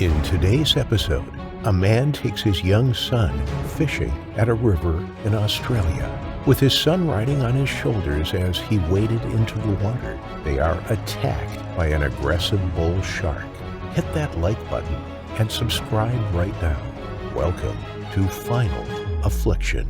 In today's episode, a man takes his young son fishing at a river in Australia. With his son riding on his shoulders as he waded into the water, they are attacked by an aggressive bull shark. Hit that like button and subscribe right now. Welcome to Final Affliction.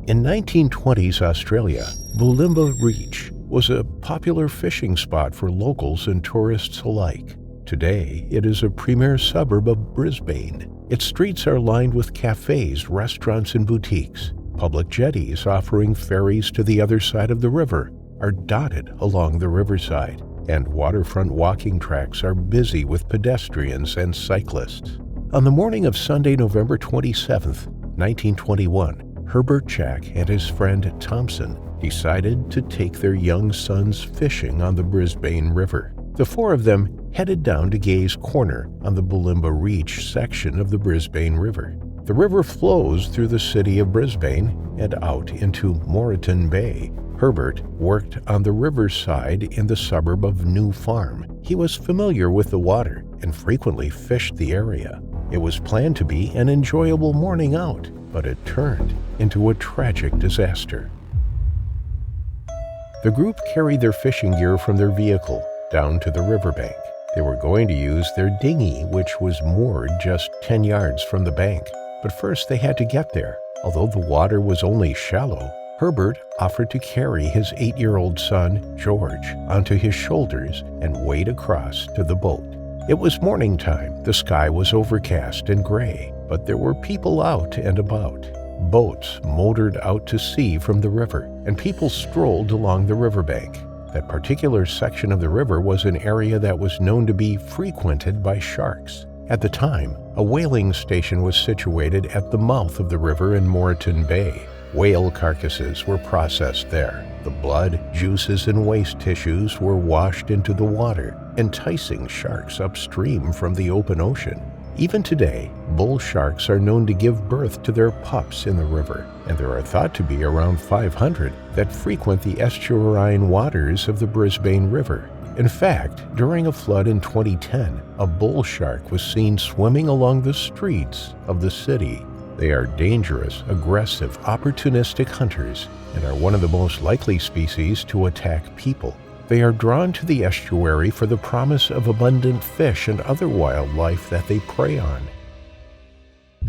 In 1920s Australia, Bulimba Reach was a popular fishing spot for locals and tourists alike. Today, it is a premier suburb of Brisbane. Its streets are lined with cafes, restaurants, and boutiques. Public jetties offering ferries to the other side of the river are dotted along the riverside, and waterfront walking tracks are busy with pedestrians and cyclists. On the morning of Sunday, November 27th, 1921, Herbert Jack and his friend Thompson decided to take their young sons fishing on the Brisbane River. The four of them headed down to Gay's Corner on the Bulimba Reach section of the Brisbane River. The river flows through the city of Brisbane and out into Moreton Bay. Herbert worked on the riverside in the suburb of New Farm. He was familiar with the water and frequently fished the area. It was planned to be an enjoyable morning out, but it turned into a tragic disaster. The group carried their fishing gear from their vehicle down to the riverbank. They were going to use their dinghy, which was moored just 10 yards from the bank. But first they had to get there. Although the water was only shallow, Herbert offered to carry his 8-year-old son, George, onto his shoulders and wade across to the boat. It was morning time. The sky was overcast and gray, but there were people out and about. Boats motored out to sea from the river, and people strolled along the riverbank. That particular section of the river was an area that was known to be frequented by sharks. At the time, a whaling station was situated at the mouth of the river in Moreton Bay. Whale carcasses were processed there. The blood, juices, and waste tissues were washed into the water, enticing sharks upstream from the open ocean. Even today, bull sharks are known to give birth to their pups in the river, and there are thought to be around 500 that frequent the estuarine waters of the Brisbane River. In fact, during a flood in 2010, a bull shark was seen swimming along the streets of the city. They are dangerous, aggressive, opportunistic hunters and are one of the most likely species to attack people. They are drawn to the estuary for the promise of abundant fish and other wildlife that they prey on.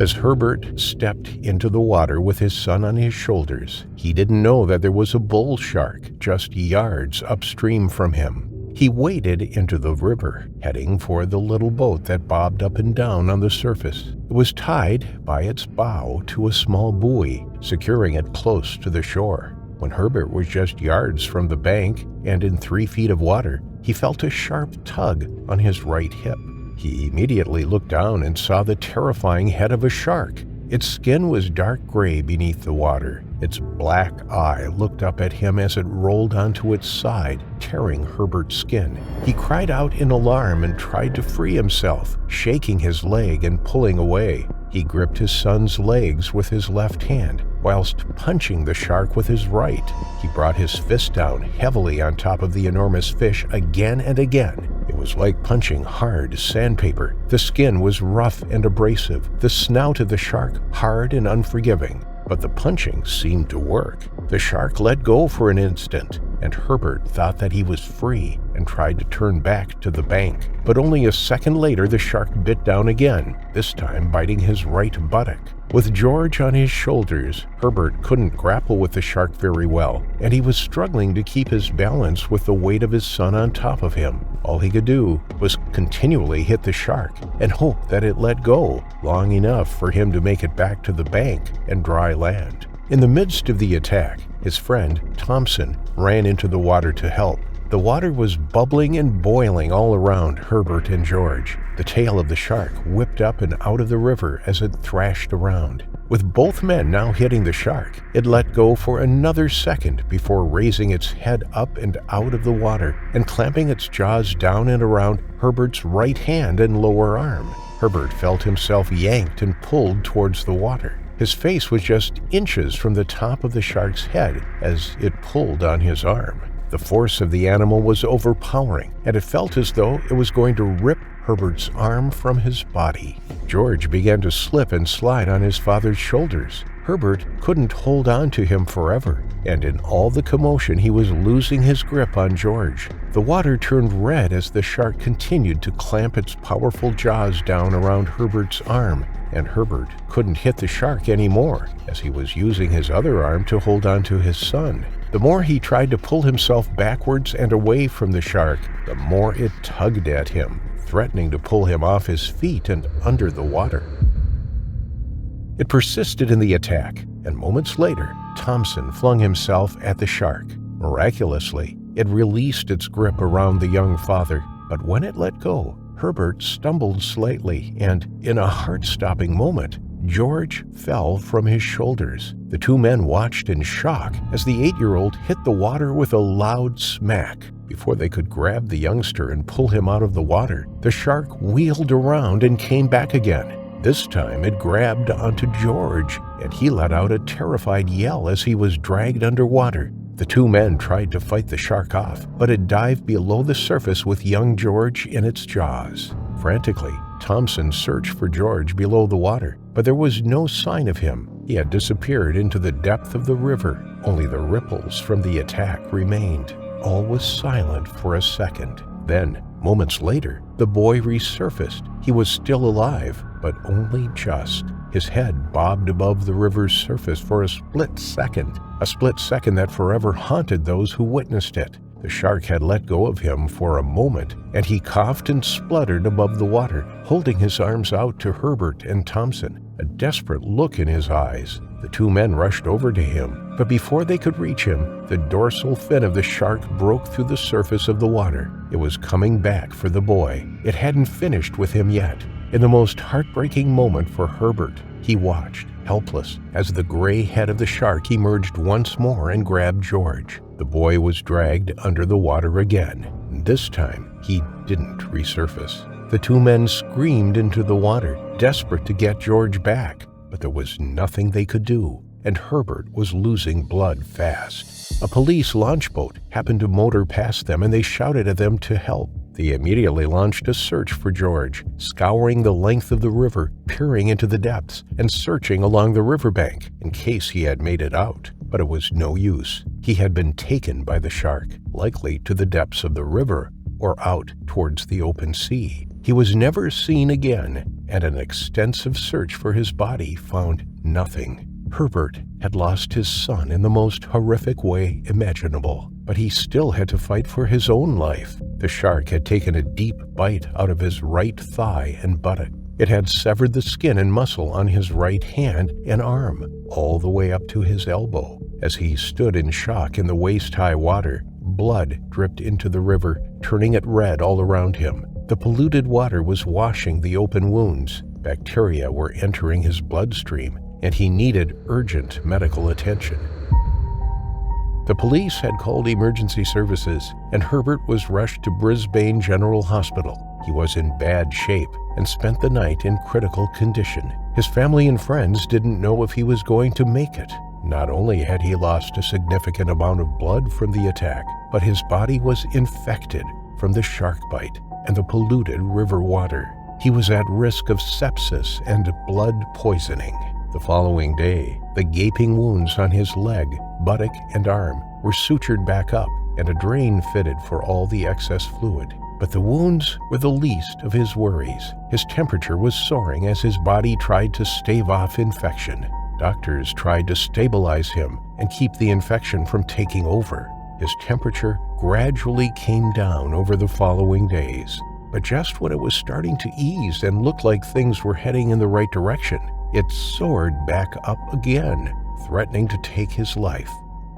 As Herbert stepped into the water with his son on his shoulders, he didn't know that there was a bull shark just yards upstream from him. He waded into the river, heading for the little boat that bobbed up and down on the surface. It was tied by its bow to a small buoy, securing it close to the shore. When Herbert was just yards from the bank and in 3 feet of water, he felt a sharp tug on his right hip. He immediately looked down and saw the terrifying head of a shark. Its skin was dark gray beneath the water. Its black eye looked up at him as it rolled onto its side, tearing Herbert's skin. He cried out in alarm and tried to free himself, shaking his leg and pulling away. He gripped his son's legs with his left hand, whilst punching the shark with his right. He brought his fist down heavily on top of the enormous fish again and again. It was like punching hard sandpaper. The skin was rough and abrasive, the snout of the shark hard and unforgiving. But the punching seemed to work. The shark let go for an instant, and Herbert thought that he was free and tried to turn back to the bank. But only a second later, the shark bit down again, this time biting his right buttock. With George on his shoulders, Herbert couldn't grapple with the shark very well, and he was struggling to keep his balance with the weight of his son on top of him. All he could do was continually hit the shark and hope that it let go long enough for him to make it back to the bank and dry land. In the midst of the attack, his friend, Thompson, ran into the water to help. The water was bubbling and boiling all around Herbert and George. The tail of the shark whipped up and out of the river as it thrashed around. With both men now hitting the shark, it let go for another second before raising its head up and out of the water and clamping its jaws down and around Herbert's right hand and lower arm. Herbert felt himself yanked and pulled towards the water. His face was just inches from the top of the shark's head as it pulled on his arm. The force of the animal was overpowering, and it felt as though it was going to rip Herbert's arm from his body. George began to slip and slide on his father's shoulders. Herbert couldn't hold on to him forever, and in all the commotion he was losing his grip on George. The water turned red as the shark continued to clamp its powerful jaws down around Herbert's arm, and Herbert couldn't hit the shark anymore, as he was using his other arm to hold on to his son. The more he tried to pull himself backwards and away from the shark, the more it tugged at him, threatening to pull him off his feet and under the water. It persisted in the attack, and moments later, Thompson flung himself at the shark. Miraculously, it released its grip around the young father, but when it let go, Herbert stumbled slightly, and, in a heart-stopping moment, George fell from his shoulders. The two men watched in shock as the 8-year-old hit the water with a loud smack. Before they could grab the youngster and pull him out of the water, the shark wheeled around and came back again. This time it grabbed onto George, and he let out a terrified yell as he was dragged underwater. The two men tried to fight the shark off, but it dived below the surface with young George in its jaws. Frantically, Thompson searched for George below the water, but there was no sign of him. He had disappeared into the depth of the river. Only the ripples from the attack remained. All was silent for a second. Then, moments later, the boy resurfaced. He was still alive, but only just. His head bobbed above the river's surface for a split second that forever haunted those who witnessed it. The shark had let go of him for a moment, and he coughed and spluttered above the water, holding his arms out to Herbert and Thompson, a desperate look in his eyes. The two men rushed over to him, but before they could reach him, the dorsal fin of the shark broke through the surface of the water. It was coming back for the boy. It hadn't finished with him yet. In the most heartbreaking moment for Herbert, he watched, helpless, as the gray head of the shark emerged once more and grabbed George. The boy was dragged under the water again. This time, he didn't resurface. The two men screamed into the water, desperate to get George back, but there was nothing they could do, and Herbert was losing blood fast. A police launch boat happened to motor past them, and they shouted at them to help. They immediately launched a search for George, scouring the length of the river, peering into the depths, and searching along the riverbank in case he had made it out. But it was no use. He had been taken by the shark, likely to the depths of the river or out towards the open sea. He was never seen again, and an extensive search for his body found nothing. Herbert had lost his son in the most horrific way imaginable, but he still had to fight for his own life. The shark had taken a deep bite out of his right thigh and buttock. It had severed the skin and muscle on his right hand and arm, all the way up to his elbow. As he stood in shock in the waist-high water, blood dripped into the river, turning it red all around him. The polluted water was washing the open wounds. Bacteria were entering his bloodstream, and he needed urgent medical attention. The police had called emergency services, and Herbert was rushed to Brisbane General Hospital. He was in bad shape and spent the night in critical condition. His family and friends didn't know if he was going to make it. Not only had he lost a significant amount of blood from the attack, but his body was infected from the shark bite and the polluted river water. He was at risk of sepsis and blood poisoning. The following day, the gaping wounds on his leg, buttock, and arm were sutured back up, and a drain fitted for all the excess fluid. But the wounds were the least of his worries. His temperature was soaring as his body tried to stave off infection. Doctors tried to stabilize him and keep the infection from taking over. His temperature gradually came down over the following days. But just when it was starting to ease and looked like things were heading in the right direction, it soared back up again, threatening to take his life.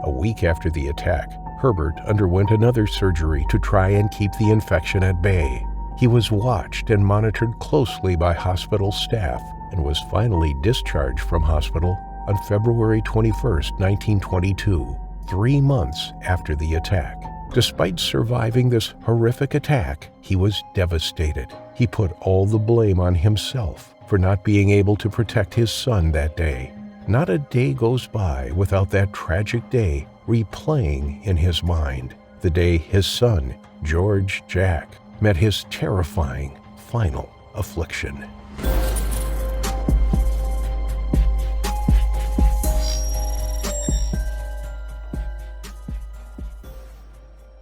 A week after the attack, Herbert underwent another surgery to try and keep the infection at bay. He was watched and monitored closely by hospital staff and was finally discharged from hospital on February 21, 1922, 3 months after the attack. Despite surviving this horrific attack, he was devastated. He put all the blame on himself for not being able to protect his son that day. Not a day goes by without that tragic day replaying in his mind. the day his son, George Jack, met his terrifying final affliction.